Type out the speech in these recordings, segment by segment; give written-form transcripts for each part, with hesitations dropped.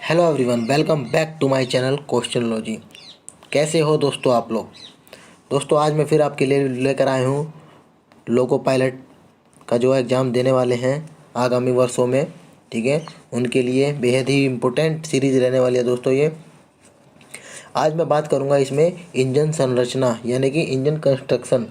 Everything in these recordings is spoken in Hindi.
Hello everyone, welcome back to my channel questionology. कैसे हो दोस्तों आप लोग। दोस्तों आज मैं फिर आपके लिए लेकर आया हूँ लोको पायलट का जो एग्ज़ाम देने वाले हैं आगामी वर्षों में, ठीक है, उनके लिए बेहद ही इम्पोर्टेंट सीरीज़ रहने वाली है दोस्तों। ये आज मैं बात करूँगा इसमें इंजन संरचना यानी कि इंजन कंस्ट्रक्शन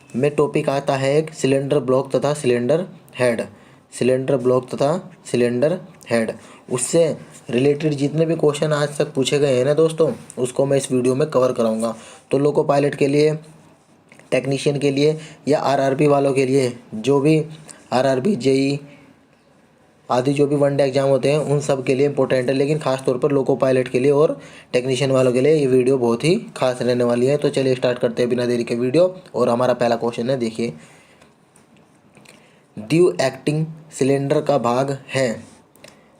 में टॉपिक आता है एक सिलेंडर ब्लॉक तथा सिलेंडर हेड। सिलेंडर ब्लॉक तथा सिलेंडर हेड, उससे रिलेटेड जितने भी क्वेश्चन आज तक पूछे गए हैं ना दोस्तों, उसको मैं इस वीडियो में कवर कराऊंगा। तो लोको पायलट के लिए, टेक्नीशियन के लिए या आरआरबी वालों के लिए, जो भी आरआरबी जेई आदि जो भी वनडे एग्जाम होते हैं उन सब के लिए इंपॉर्टेंट है, लेकिन खास तौर पर लोको पायलट के लिए और टेक्नीशियन वालों के लिए ये वीडियो बहुत ही खास रहने वाली है। तो चलिए स्टार्ट करते हैं बिना देरी के वीडियो। और हमारा पहला क्वेश्चन है, देखिए, ड्यू एक्टिंग सिलेंडर का भाग है।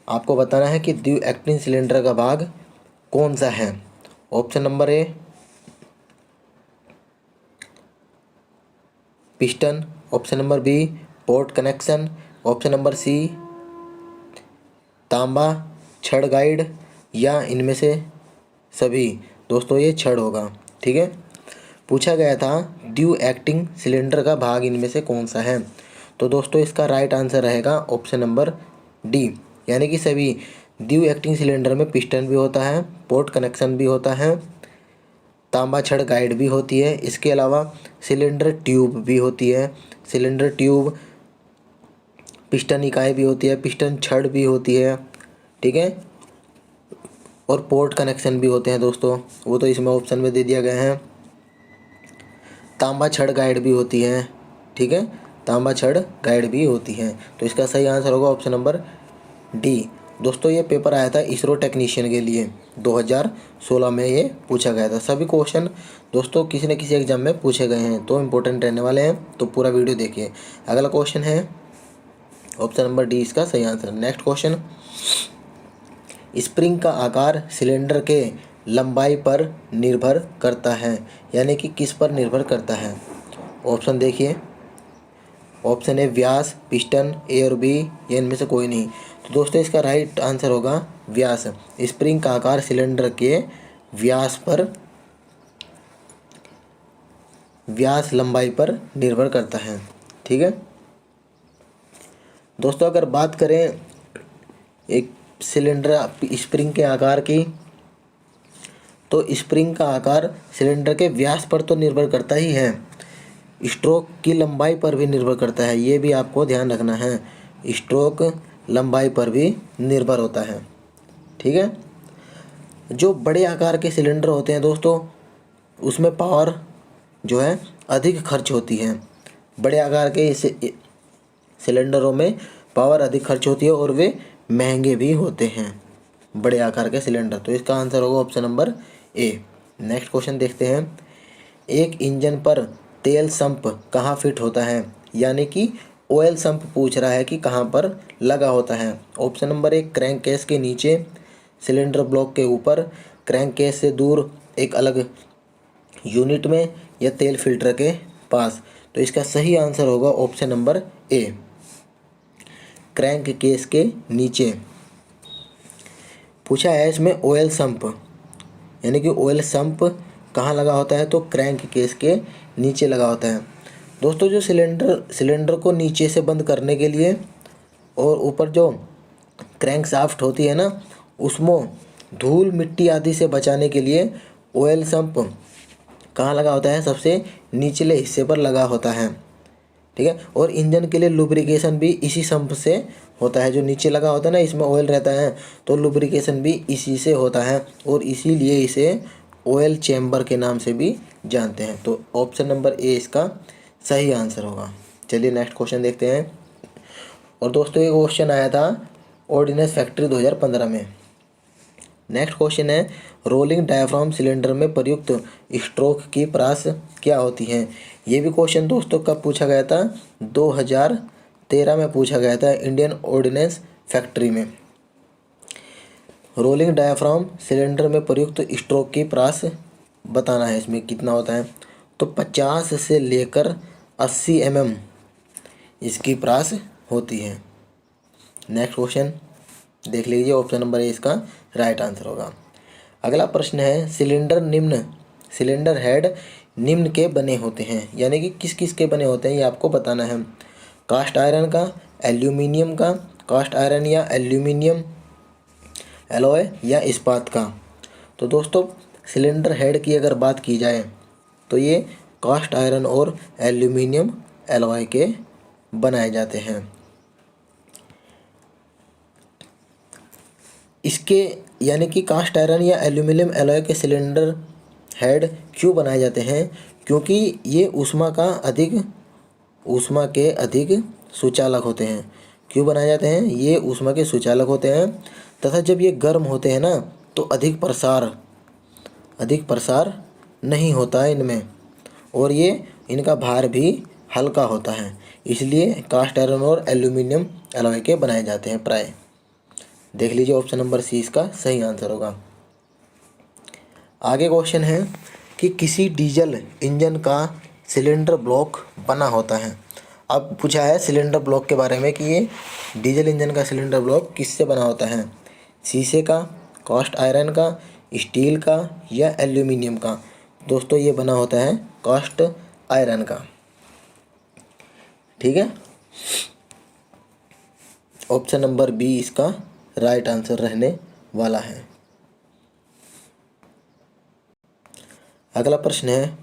आपको बताना है कि ड्यू एक्टिंग सिलेंडर का भाग कौन सा है। Option number A piston, option number B port connection, option number C तांबा छड़ गाइड, या इनमें से सभी। दोस्तों ये छड़ होगा, ठीक है। पूछा गया था ड्यू एक्टिंग सिलेंडर का भाग इनमें से कौन सा है। तो दोस्तों इसका राइट आंसर रहेगा ऑप्शन नंबर डी, यानी कि सभी। ड्यू एक्टिंग सिलेंडर में पिस्टन भी होता है, पोर्ट कनेक्शन भी होता है, तांबा छड़ गाइड भी होती है, इसके अलावा सिलेंडर ट्यूब भी होती है। सिलेंडर ट्यूब, पिस्टन इकाई भी होती है, पिस्टन छड़ भी होती है, ठीक है, और पोर्ट कनेक्शन भी होते हैं दोस्तों, वो तो इसमें ऑप्शन में दे दिया गया है। तांबा छड़ गाइड भी होती है, ठीक है, तांबा छड़ गाइड भी होती है। तो इसका सही आंसर होगा ऑप्शन नंबर डी। दोस्तों ये पेपर आया था इसरो टेक्नीशियन के लिए, 2016 में ये पूछा गया था। सभी क्वेश्चन दोस्तों किसी न किसी एग्जाम में पूछे गए हैं, तो इम्पोर्टेंट रहने वाले हैं, तो पूरा वीडियो देखिए। अगला क्वेश्चन है ऑप्शन नंबर डी, इसका सही आंसर। नेक्स्ट क्वेश्चन, स्प्रिंग का आकार सिलेंडर के लंबाई पर निर्भर करता है, यानी कि किस पर निर्भर करता है। ऑप्शन देखिए, ऑप्शन ए व्यास, पिस्टन, ए और बी, या इनमें से कोई नहीं। तो दोस्तों इसका राइट आंसर होगा व्यास। स्प्रिंग का आकार सिलेंडर के व्यास पर, व्यास लंबाई पर निर्भर करता है, ठीक है। दोस्तों अगर बात करें एक सिलेंडर स्प्रिंग के आकार की, तो स्प्रिंग का आकार सिलेंडर के व्यास पर तो निर्भर करता ही है, स्ट्रोक की लंबाई पर भी निर्भर करता है, ये भी आपको ध्यान रखना है। स्ट्रोक लंबाई पर भी निर्भर होता है, ठीक है। जो बड़े आकार के सिलेंडर होते हैं दोस्तों, उसमें पावर जो है अधिक खर्च होती है। बड़े आकार के सिलेंडरों में पावर अधिक खर्च होती है और वे महंगे भी होते हैं, बड़े आकार के सिलेंडर। तो इसका आंसर होगा ऑप्शन नंबर ए। नेक्स्ट क्वेश्चन देखते हैं, एक इंजन पर तेल संप कहाँ फिट होता है, यानी कि ऑयल संप पूछ रहा है कि कहाँ पर लगा होता है। ऑप्शन नंबर ए क्रैंक केस के नीचे, सिलेंडर ब्लॉक के ऊपर, क्रैंक केस से दूर एक अलग यूनिट में, या तेल फिल्टर के पास। तो इसका सही आंसर होगा ऑप्शन नंबर ए, क्रैंक केस के नीचे। पूछा है इसमें ऑयल संप, यानी कि ऑयल संप कहाँ लगा होता है, तो क्रैंक केस के नीचे लगा होता है। दोस्तों जो सिलेंडर को नीचे से बंद करने के लिए और ऊपर जो क्रैंक शाफ्ट होती है ना, उसमें धूल मिट्टी आदि से बचाने के लिए ऑयल संप कहाँ लगा होता है, सबसे निचले हिस्से पर लगा होता है, ठीक है। और इंजन के लिए लुब्रिकेशन भी इसी संप से होता है, जो नीचे लगा होता है ना, इसमें ऑयल रहता है, तो लुब्रिकेशन भी इसी से होता है, और इसीलिए इसे ऑयल चैम्बर के नाम से भी जानते हैं। तो ऑप्शन नंबर ए इसका सही आंसर होगा। चलिए नेक्स्ट क्वेश्चन देखते हैं। और दोस्तों ये क्वेश्चन आया था ऑर्डिनेंस फैक्ट्री 2015 में। नेक्स्ट क्वेश्चन है, रोलिंग डायाफ्राम सिलेंडर में प्रयुक्त स्ट्रोक की प्रास क्या होती है। ये भी क्वेश्चन दोस्तों कब पूछा गया था, 2013 में पूछा गया था, इंडियन ऑर्डिनेंस फैक्ट्री में। रोलिंग डायाफ्राम सिलेंडर में प्रयुक्त स्ट्रोक की प्रास बताना है, इसमें कितना होता है। तो 50 से लेकर 80 mm इसकी प्रास होती है। नेक्स्ट क्वेश्चन, देख लीजिए, ऑप्शन नंबर ए इसका राइट आंसर होगा। अगला प्रश्न है, सिलेंडर हेड निम्न के बने होते हैं, यानी कि किस किस के बने होते हैं ये आपको बताना है। कास्ट आयरन का, एल्यूमिनियम का, कास्ट आयरन या एल्यूमिनियम एलॉय या इस्पात का। तो दोस्तों सिलेंडर हेड की अगर बात की जाए तो ये कास्ट आयरन और एल्यूमिनियम एलॉय के बनाए जाते हैं। इसके यानी कि कास्ट आयरन या एल्यूमिनियम एलॉय के सिलेंडर हेड क्यों बनाए जाते हैं? क्योंकि ये ऊष्मा के अधिक सुचालक होते हैं। क्यों बनाए जाते हैं? ये ऊष्मा के सुचालक होते हैं तथा जब ये गर्म होते हैं ना तो अधिक प्रसार नहीं होता है इनमें, और ये इनका भार भी हल्का होता है, इसलिए कास्ट आयरन और एल्यूमिनियम एलॉय के बनाए जाते हैं प्राय। देख लीजिए, ऑप्शन नंबर सी इसका सही आंसर होगा। आगे क्वेश्चन है कि किसी डीजल इंजन का सिलेंडर ब्लॉक बना होता है। अब पूछा है सिलेंडर ब्लॉक के बारे में कि ये डीजल इंजन का सिलेंडर ब्लॉक किससे बना होता है? शीशे का, कास्ट आयरन का, स्टील का या एल्यूमिनियम का। दोस्तों ये बना होता है कास्ट आयरन का। ठीक है, ऑप्शन नंबर बी इसका राइट आंसर रहने वाला है। अगला प्रश्न है,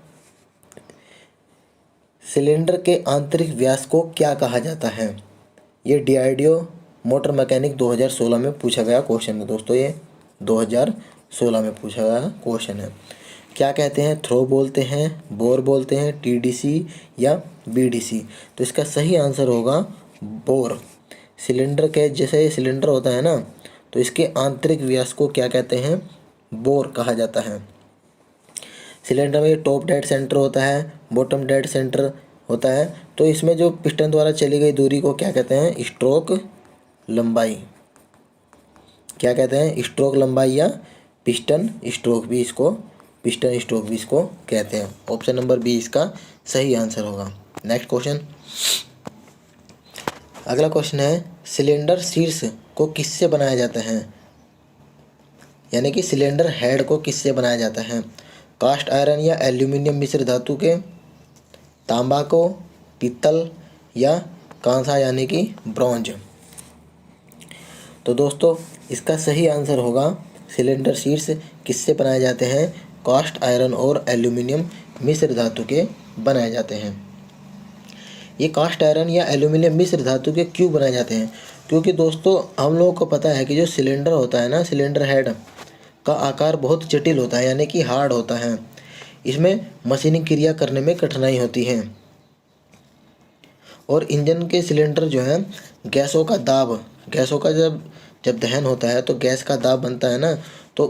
सिलेंडर के आंतरिक व्यास को क्या कहा जाता है? ये डीआरडीओ मोटर मैकेनिक 2016 में पूछा गया क्वेश्चन है दोस्तों। ये 2016 में पूछा गया क्वेश्चन है। क्या कहते हैं? थ्रो बोलते हैं, बोर बोलते हैं, टीडीसी या बीडीसी। तो इसका सही आंसर होगा बोर। सिलेंडर के जैसे सिलेंडर होता है ना, तो इसके आंतरिक व्यास को क्या कहते हैं? बोर कहा जाता है। सिलेंडर में टॉप डेड सेंटर होता है, बॉटम डेड सेंटर होता है। तो इसमें जो पिस्टन द्वारा चली गई दूरी को क्या कहते हैं? स्ट्रोक लंबाई। क्या कहते हैं? स्ट्रोक लंबाई या पिस्टन स्ट्रोक भी इसको कहते हैं। ऑप्शन नंबर बी इसका सही आंसर होगा। नेक्स्ट क्वेश्चन, अगला क्वेश्चन है, सिलेंडर शीर्ष को किससे बनाया जाता है? यानी कि सिलेंडर हेड को किससे बनाया जाता है? कास्ट आयरन या एल्यूमिनियम मिश्र धातु के, तांबा को, पीतल या कांसा यानी कि ब्रॉन्ज। तो दोस्तों इसका सही आंसर होगा सिलेंडर शीर्ष किससे बनाए जाते हैं? कास्ट आयरन और एल्यूमिनियम मिश्र धातु के बनाए जाते हैं। ये कास्ट आयरन या एल्यूमिनियम मिश्र धातु के क्यों बनाए जाते हैं? क्योंकि दोस्तों हम लोगों को पता है कि जो सिलेंडर होता है ना, सिलेंडर हेड का आकार बहुत जटिल होता है, यानी कि हार्ड होता है। इसमें मशीनिंग क्रिया करने में कठिनाई होती है, और इंजन के सिलेंडर जो है गैसों का जब दहन होता है तो गैस का दाब बनता है ना, तो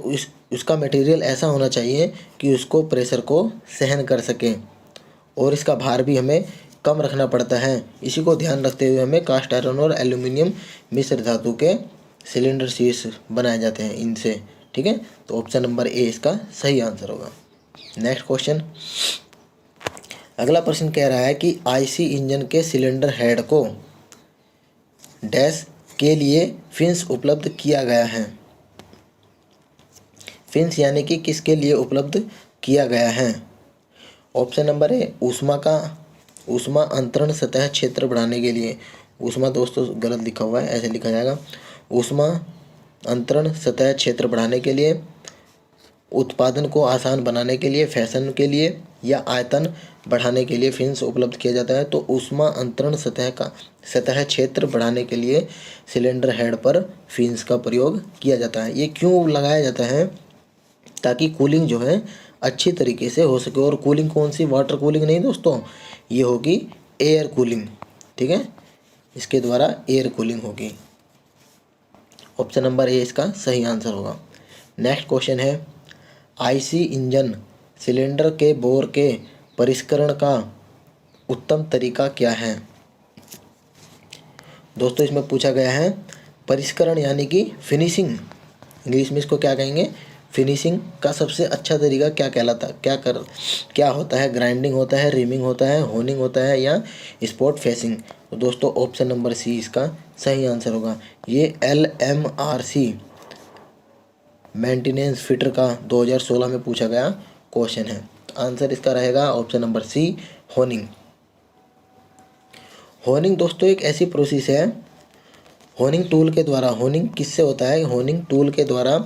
उसका मटेरियल ऐसा होना चाहिए कि उसको प्रेशर को सहन कर सके, और इसका भार भी हमें कम रखना पड़ता है। इसी को ध्यान रखते हुए हमें कास्ट आयरन और एल्यूमिनियम मिश्र धातु के सिलेंडर शीर्ष बनाए जाते हैं इनसे। ठीक है, तो ऑप्शन नंबर ए इसका सही आंसर होगा। नेक्स्ट क्वेश्चन, अगला प्रश्न कह रहा है कि आईसी इंजन के सिलेंडर हेड को डैश के लिए फिन्स उपलब्ध किया गया है। फिन्स यानी कि किसके लिए उपलब्ध किया गया है? ऑप्शन नंबर ए ऊष्मा अंतरण सतह क्षेत्र बढ़ाने के लिए। ऊष्मा दोस्तों गलत लिखा हुआ है, ऐसे लिखा जाएगा, ऊष्मा अंतरण सतह क्षेत्र बढ़ाने के लिए, उत्पादन को आसान बनाने के लिए, फैशन के लिए या आयतन बढ़ाने के लिए फिन्स उपलब्ध किया जाता है। तो ऊष्मा अंतरण सतह क्षेत्र बढ़ाने के लिए सिलेंडर हेड पर फिन्स का प्रयोग किया जाता है। ये क्यों लगाया जाता है? ताकि कूलिंग जो है अच्छी तरीके से हो सके। और कूलिंग कौन सी? वाटर कूलिंग नहीं दोस्तों, ये होगी एयर कूलिंग। ठीक है, इसके द्वारा एयर कूलिंग होगी। ऑप्शन नंबर ए इसका सही आंसर होगा। नेक्स्ट क्वेश्चन है, आईसी इंजन सिलेंडर के बोर के परिष्करण का उत्तम तरीका क्या है? दोस्तों इसमें पूछा गया है परिष्करण यानी कि फिनिशिंग, इंग्लिश में इसको क्या कहेंगे? फिनिशिंग का सबसे अच्छा तरीका क्या होता है? ग्राइंडिंग होता है, रिमिंग होता है, होनिंग होता है या स्पॉट फेसिंग। तो दोस्तों ऑप्शन नंबर सी इसका सही आंसर होगा। ये LMRC मेंटेनेंस फिटर का 2016 में पूछा गया क्वेश्चन है। आंसर इसका रहेगा option number C, honing. Honing दोस्तों एक ऐसी प्रोसेस है, होनिंग टूल के द्वारा, होनिंग किससे होता है, होनिंग टूल के द्वारा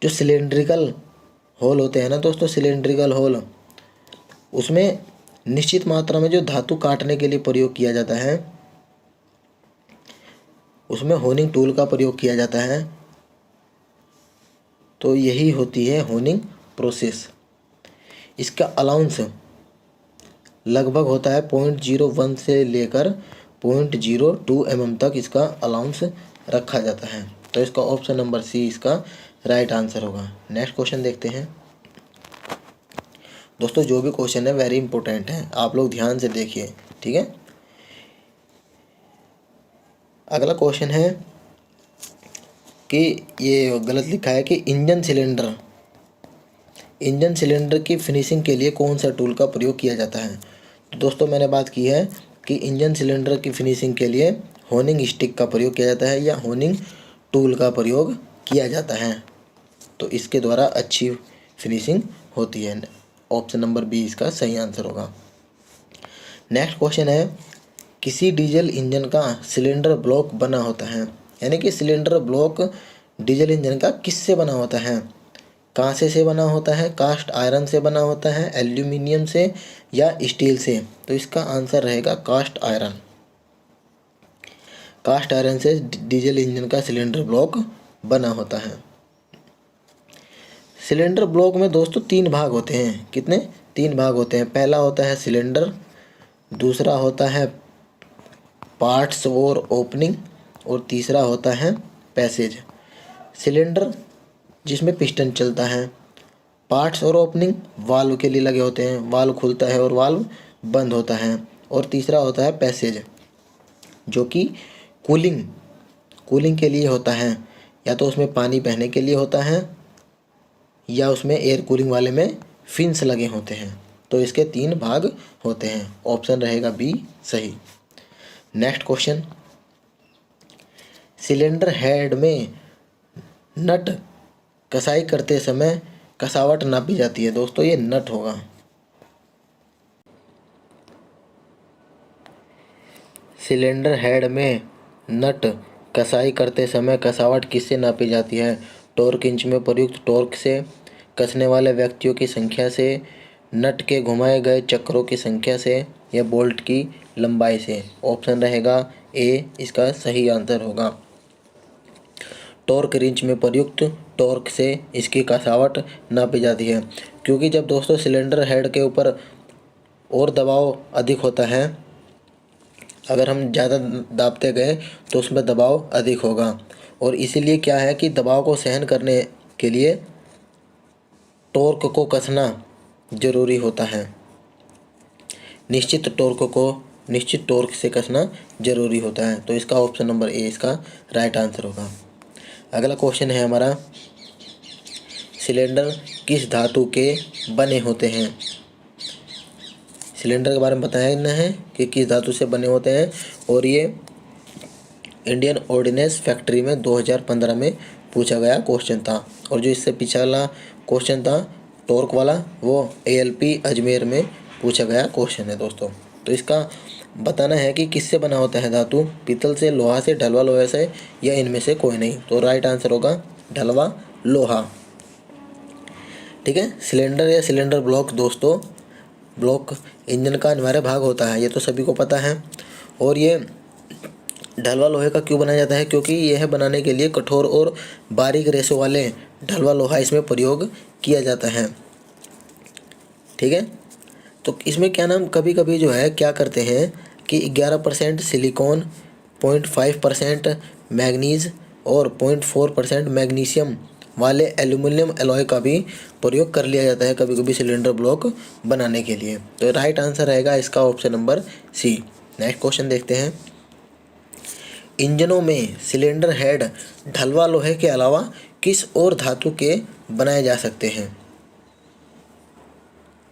जो सिलेंड्रिकल होल होते हैं ना दोस्तों, सिलेंड्रिकल होल, उसमें निश्चित मात्रा में जो धातु काटने के लिए प्रयोग किया जाता है, उसमें होनिंग टूल का प्रयोग किया जाता है। तो यही होती है होनिंग प्रोसेस। इसका अलाउंस लगभग होता है 0.01 से लेकर 0.02 mm तक इसका अलाउंस रखा जाता है। तो इसका ऑप्शन नंबर सी इसका राइट आंसर होगा। नेक्स्ट क्वेश्चन देखते हैं दोस्तों। जो भी क्वेश्चन है वेरी इंपॉर्टेंट है, आप लोग ध्यान से देखिए, ठीक है। अगला क्वेश्चन है कि ये गलत लिखा है कि इंजन सिलेंडर की फिनिशिंग के लिए कौन सा टूल का प्रयोग किया जाता है। तो दोस्तों मैंने बात की है कि इंजन सिलेंडर की फिनिशिंग के लिए होनिंग स्टिक का प्रयोग किया जाता है या होनिंग टूल का प्रयोग किया जाता है। तो इसके द्वारा अच्छी फिनिशिंग होती है। ऑप्शन नंबर बी इसका सही आंसर होगा। नेक्स्ट क्वेश्चन है, किसी डीजल इंजन का सिलेंडर ब्लॉक बना होता है, यानी कि सिलेंडर ब्लॉक डीजल इंजन का किससे बना होता है। कांसे से बना होता है, कास्ट आयरन से बना होता है, एल्यूमिनियम से या स्टील से। तो इसका आंसर रहेगा कास्ट आयरन। कास्ट आयरन से डीजल इंजन का सिलेंडर ब्लॉक बना होता है। सिलेंडर ब्लॉक में दोस्तों 3 भाग होते हैं। कितने? 3 भाग होते हैं। पहला होता है सिलेंडर, दूसरा होता है पार्ट्स और ओपनिंग, और तीसरा होता है पैसेज। सिलेंडर जिसमें पिस्टन चलता है, पार्ट्स और ओपनिंग वाल्व के लिए लगे होते हैं, वाल्व खुलता है और वाल्व बंद होता है, और तीसरा होता है पैसेज जो कि कूलिंग के लिए होता है, या तो उसमें पानी बहने के लिए होता है या उसमें एयर कूलिंग वाले में फिन्स लगे होते हैं। तो इसके 3 भाग होते हैं। ऑप्शन रहेगा बी सही। नेक्स्ट क्वेश्चन, सिलेंडर हेड में नट कसाई करते समय कसावट नापी जाती है। दोस्तों ये नट होगा। सिलेंडर हेड में नट कसाई करते समय कसावट किससे नापी जाती है। टॉर्क इंच में प्रयुक्त टॉर्क से, कसने वाले व्यक्तियों की संख्या से, नट के घुमाए गए चक्रों की संख्या से, या बोल्ट की लंबाई से। ऑप्शन रहेगा ए इसका सही आंसर होगा। टॉर्क रिंच में प्रयुक्त टॉर्क से इसकी कसावट नापी जाती है, क्योंकि जब दोस्तों सिलेंडर हेड के ऊपर और दबाव अधिक होता है, अगर हम ज़्यादा दाबते गए तो उसमें दबाव अधिक होगा, और इसीलिए क्या है कि दबाव को सहन करने के लिए टॉर्क को कसना ज़रूरी होता है। निश्चित टॉर्क से कसना ज़रूरी होता है। तो इसका ऑप्शन नंबर ए इसका राइट आंसर होगा। अगला क्वेश्चन है हमारा, सिलेंडर किस धातु के बने होते हैं। सिलेंडर के बारे में बताना है कि किस धातु से बने होते हैं, और ये इंडियन ऑर्डिनेंस फैक्ट्री में 2015 में पूछा गया क्वेश्चन था। और जो इससे पिछला क्वेश्चन था टॉर्क वाला, वो ALP अजमेर में पूछा गया क्वेश्चन है दोस्तों। तो इसका बताना है कि किससे बना होता है धातु, पीतल से, लोहा से, ढलवा लोहे से, या इनमें से कोई नहीं। तो राइट आंसर होगा ढलवा लोहा। ठीक है। सिलेंडर या सिलेंडर ब्लॉक दोस्तों, ब्लॉक इंजन का अनिवार्य भाग होता है, ये तो सभी को पता है। और ये ढलवा लोहे का क्यों बनाया जाता है, क्योंकि यह बनाने के लिए कठोर और बारीक रेशों वाले ढलवा लोहा इसमें प्रयोग किया जाता है। ठीक है। तो इसमें क्या नाम, कभी कभी जो है क्या करते हैं कि 11% सिलिकॉन, 0.5% मैग्नीज और 0.4% मैग्नीशियम वाले एल्यूमिनियम एलॉय का भी प्रयोग कर लिया जाता है कभी कभी सिलेंडर ब्लॉक बनाने के लिए। तो राइट आंसर रहेगा इसका option number C. Next question देखते हैं, इंजनों में सिलेंडर हेड ढलवा लोहे के अलावा किस और धातु के बनाए जा सकते हैं।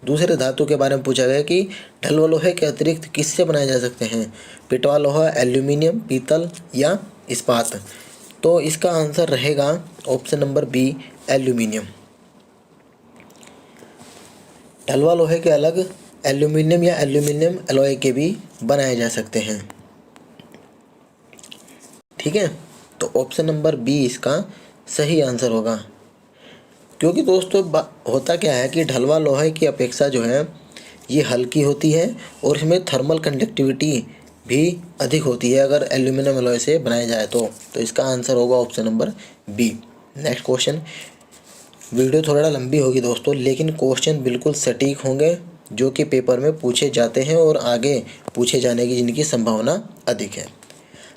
दूसरे धातु के बारे में पूछा गया कि ढलवा लोहे के अतिरिक्त किससे बनाए जा सकते हैं। पिटवा लोहा, एल्यूमिनियम, पीतल या इस्पात। तो इसका आंसर रहेगा ऑप्शन नंबर बी, एल्यूमिनियम। ढलवा लोहे के अलग एल्यूमिनियम या एल्यूमिनियम एलॉय के भी बनाए जा सकते हैं। ठीक है, तो ऑप्शन नंबर बी इसका सही आंसर होगा। क्योंकि दोस्तों होता क्या है कि ढलवा लोहे की अपेक्षा जो है ये हल्की होती है और इसमें थर्मल कंडक्टिविटी भी अधिक होती है अगर एल्यूमिनियम एलॉय से बनाया जाए तो इसका आंसर होगा option number B. Next question. Video थोड़ा लंबी होगी दोस्तों, लेकिन क्वेश्चन बिल्कुल सटीक होंगे जो कि पेपर में पूछे जाते हैं और आगे पूछे जाने की जिनकी संभावना अधिक है।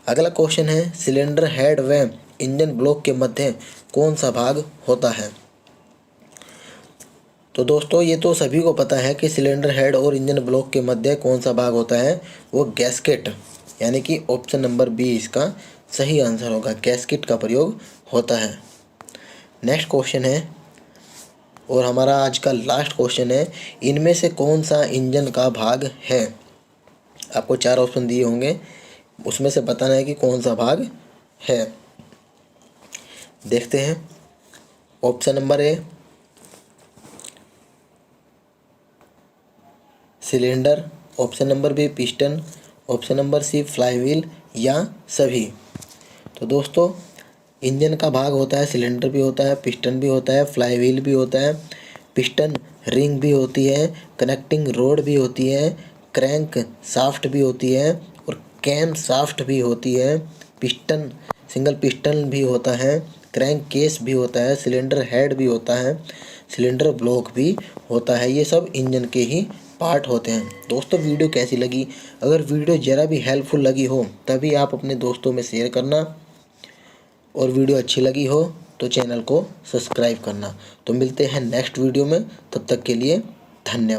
अगला क्वेश्चन है, सिलेंडर हेड व इंजन ब्लॉक के मध्य कौन सा भाग होता है। तो दोस्तों ये तो सभी को पता है कि सिलेंडर हेड और इंजन ब्लॉक के मध्य कौन सा भाग होता है, वो गैस्केट, यानी कि ऑप्शन नंबर बी इसका सही आंसर होगा। गैस्केट का प्रयोग होता है। नेक्स्ट क्वेश्चन है और हमारा आज का लास्ट क्वेश्चन है, इनमें से कौन सा इंजन का भाग है। आपको 4 ऑप्शन दिए होंगे, उसमें से बताना है कि कौन सा भाग है। देखते हैं। Option number A cylinder, option number B piston, option number C flywheel या सभी। तो दोस्तों इंजन का भाग होता है, सिलेंडर भी होता है, पिस्टन भी होता है, फ्लाईव्हील भी होता है, पिस्टन रिंग भी होती है, कनेक्टिंग रोड भी होती है, क्रैंक शाफ्ट भी होती है और कैम शाफ्ट भी होती है, पिस्टन सिंगल पिस्टन भी होता है, क्रैंक केस भी होता है, सिलेंडर हेड भी होता है, सिलेंडर ब्लॉक भी होता है। ये सब इंजन के ही पार्ट होते हैं। दोस्तों वीडियो कैसी लगी? अगर वीडियो ज़रा भी हेल्पफुल लगी हो तभी आप अपने दोस्तों में शेयर करना, और वीडियो अच्छी लगी हो तो चैनल को सब्सक्राइब करना। तो मिलते हैं नेक्स्ट वीडियो में, तब तक के लिए धन्यवाद।